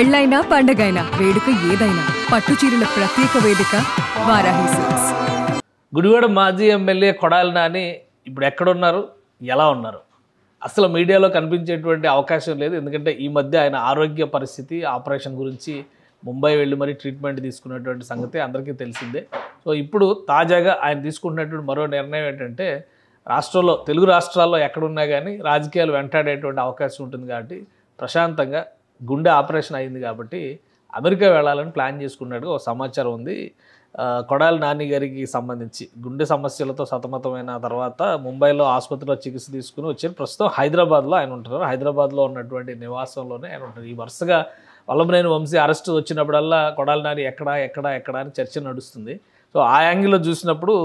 పెళ్ళైనా పండగైనా వేడుక ఏదైనా పట్టు చీరల ప్రత్యేక వేదిక వారాహి సిల్క్స్. గుడివాడ మాజీ ఎమ్మెల్యే కొడాలి నాని ఇప్పుడు ఎక్కడున్నారు, ఎలా ఉన్నారు? అసలు మీడియాలో కనిపించేటువంటి అవకాశం లేదు. ఎందుకంటే ఈ మధ్య ఆయన ఆరోగ్య పరిస్థితి, ఆపరేషన్ గురించి ముంబై వెళ్ళి మరీ ట్రీట్మెంట్ తీసుకున్నటువంటి సంగతి అందరికీ తెలిసిందే. సో ఇప్పుడు తాజాగా ఆయన తీసుకుంటున్నటువంటి మరో నిర్ణయం ఏంటంటే, రాష్ట్రంలో తెలుగు రాష్ట్రాల్లో ఎక్కడున్నా కానీ రాజకీయాలు వెంటాడేటువంటి అవకాశం ఉంటుంది కాబట్టి ప్రశాంతంగా గుండె ఆపరేషన్ అయింది కాబట్టి అమెరికా వెళ్ళాలని ప్లాన్ చేసుకున్నట్టుగా ఒక సమాచారం ఉంది. కొడాలి నాని గారికి సంబంధించి గుండె సమస్యలతో సతమతమైన తర్వాత ముంబైలో ఆసుపత్రిలో చికిత్స తీసుకుని వచ్చారు. ప్రస్తుతం హైదరాబాద్లో ఆయన ఉంటున్నారు. హైదరాబాద్లో ఉన్నటువంటి నివాసంలోనే ఆయన ఉంటారు. ఈ వరుసగా వల్లభనేని వంశీ అరెస్ట్ వచ్చినప్పుడల్లా కొడాలి నాని ఎక్కడ అని చర్చ నడుస్తుంది. సో ఆ యాంగిల్లో చూసినప్పుడు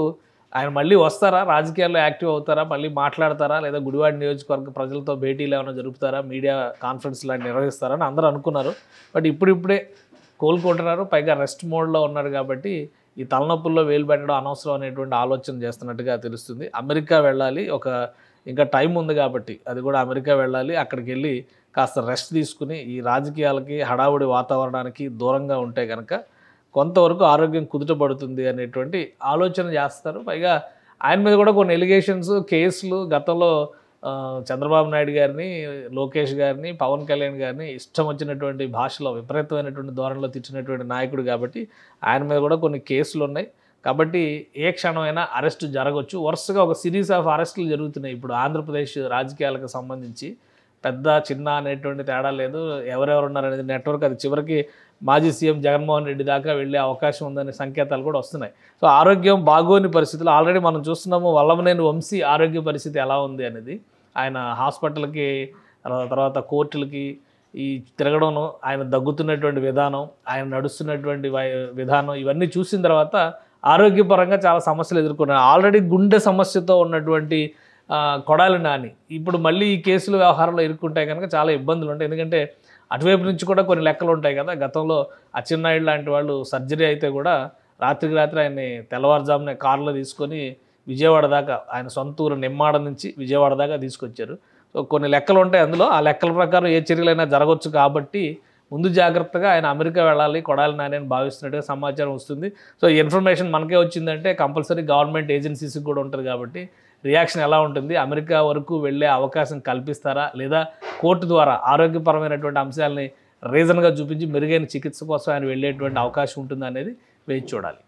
ఆయన మళ్ళీ వస్తారా, రాజకీయాల్లో యాక్టివ్ అవుతారా, మళ్ళీ మాట్లాడతారా, లేదా గుడివాడ నియోజకవర్గ ప్రజలతో భేటీలు ఏమైనా జరుపుతారా, మీడియా కాన్ఫరెన్స్ లాంటి నిర్వహిస్తారని అందరూ అనుకున్నారు. బట్ ఇప్పుడిప్పుడే కోలుకుంటున్నారు, పైగా రెస్ట్ మోడ్లో ఉన్నారు కాబట్టి ఈ తలనొప్పుల్లో వేలు పెట్టడం అనవసరం అనేటువంటి ఆలోచన చేస్తున్నట్టుగా తెలుస్తుంది. అమెరికా వెళ్ళాలి, ఇంకా టైం ఉంది కాబట్టి అది కూడా అమెరికా వెళ్ళాలి. అక్కడికి వెళ్ళి కాస్త రెస్ట్ తీసుకుని ఈ రాజకీయాలకి హడావుడి వాతావరణానికి దూరంగా ఉంటే కనుక కొంతవరకు ఆరోగ్యం కుదుటపడుతుంది అనేటువంటి ఆలోచన చేస్తారు. పైగా ఆయన మీద కూడా కొన్ని ఎలిగేషన్స్, కేసులు గతంలో చంద్రబాబు నాయుడు గారిని, లోకేష్ గారిని, పవన్ కళ్యాణ్ గారిని ఇష్టం వచ్చినటువంటి భాషలో విపరీతమైనటువంటి ధోరణిలో తిట్టినటువంటి నాయకుడు కాబట్టి ఆయన మీద కూడా కొన్ని కేసులు ఉన్నాయి. కాబట్టి ఏ క్షణమైనా అరెస్ట్ జరగవచ్చు. వరుసగా ఒక సిరీస్ ఆఫ్ అరెస్టులు జరుగుతున్నాయి ఇప్పుడు ఆంధ్రప్రదేశ్ రాజకీయాలకు సంబంధించి. పెద్ద చిన్న అనేటువంటి తేడా లేదు, ఎవరెవరు ఉన్నారనేది నెట్వర్క్ అది చివరికి మాజీ సీఎం జగన్మోహన్ రెడ్డి దాకా వెళ్ళే అవకాశం ఉందనే సంకేతాలు కూడా వస్తున్నాయి. సో ఆరోగ్యం బాగోని పరిస్థితులు ఆల్రెడీ మనం చూస్తున్నాము. వల్లభనేని వంశీ ఆరోగ్య పరిస్థితి ఎలా ఉంది అనేది. ఆయన హాస్పిటల్కి, తర్వాత కోర్టులకి ఈ తిరగడం, ఆయన దగ్గుతున్నటువంటి విధానం, ఆయన నడుస్తున్నటువంటి విధానం ఇవన్నీ చూసిన తర్వాత ఆరోగ్యపరంగా చాలా సమస్యలు ఎదుర్కొన్నారు. ఆల్రెడీ గుండె సమస్యతో ఉన్నటువంటి కొడాలి నాని ఇప్పుడు మళ్ళీ ఈ కేసుల వ్యవహారంలో ఇరుక్కుంటే కనుక చాలా ఇబ్బందులు ఉంటాయి. ఎందుకంటే అటువైపు నుంచి కూడా కొన్ని లెక్కలు ఉంటాయి కదా. గతంలో అచ్చెన్నాయుడు లాంటి వాళ్ళు సర్జరీ అయితే కూడా రాత్రికి రాత్రి ఆయన్ని తెల్లవారుజామునే కారులో తీసుకొని విజయవాడ దాకా, ఆయన సొంత ఊరు నిమ్మాడ నుంచి విజయవాడ దాకా తీసుకొచ్చారు. సో కొన్ని లెక్కలు ఉంటాయి అందులో. ఆ లెక్కల ప్రకారం ఏ చర్యలైనా జరగవచ్చు కాబట్టి ముందు జాగ్రత్తగా ఆయన అమెరికా వెళ్ళాలి కొడాలి నాని అని భావిస్తున్నట్టుగా సమాచారం వస్తుంది. సో ఇన్ఫర్మేషన్ మనకే వచ్చిందంటే కంపల్సరీ గవర్నమెంట్ ఏజెన్సీస్కి కూడా ఉంటుంది కాబట్టి రియాక్షన్ ఎలా ఉంటుంది, అమెరికా వరకు వెళ్ళే అవకాశం కల్పిస్తారా, లేదా కోర్టు ద్వారా ఆరోగ్యపరమైనటువంటి అంశాలని రీజన్గా చూపించి మెరుగైన చికిత్స కోసం ఆయన వెళ్ళేటువంటి అవకాశం ఉంటుందా అనేది వేచి చూడాలి.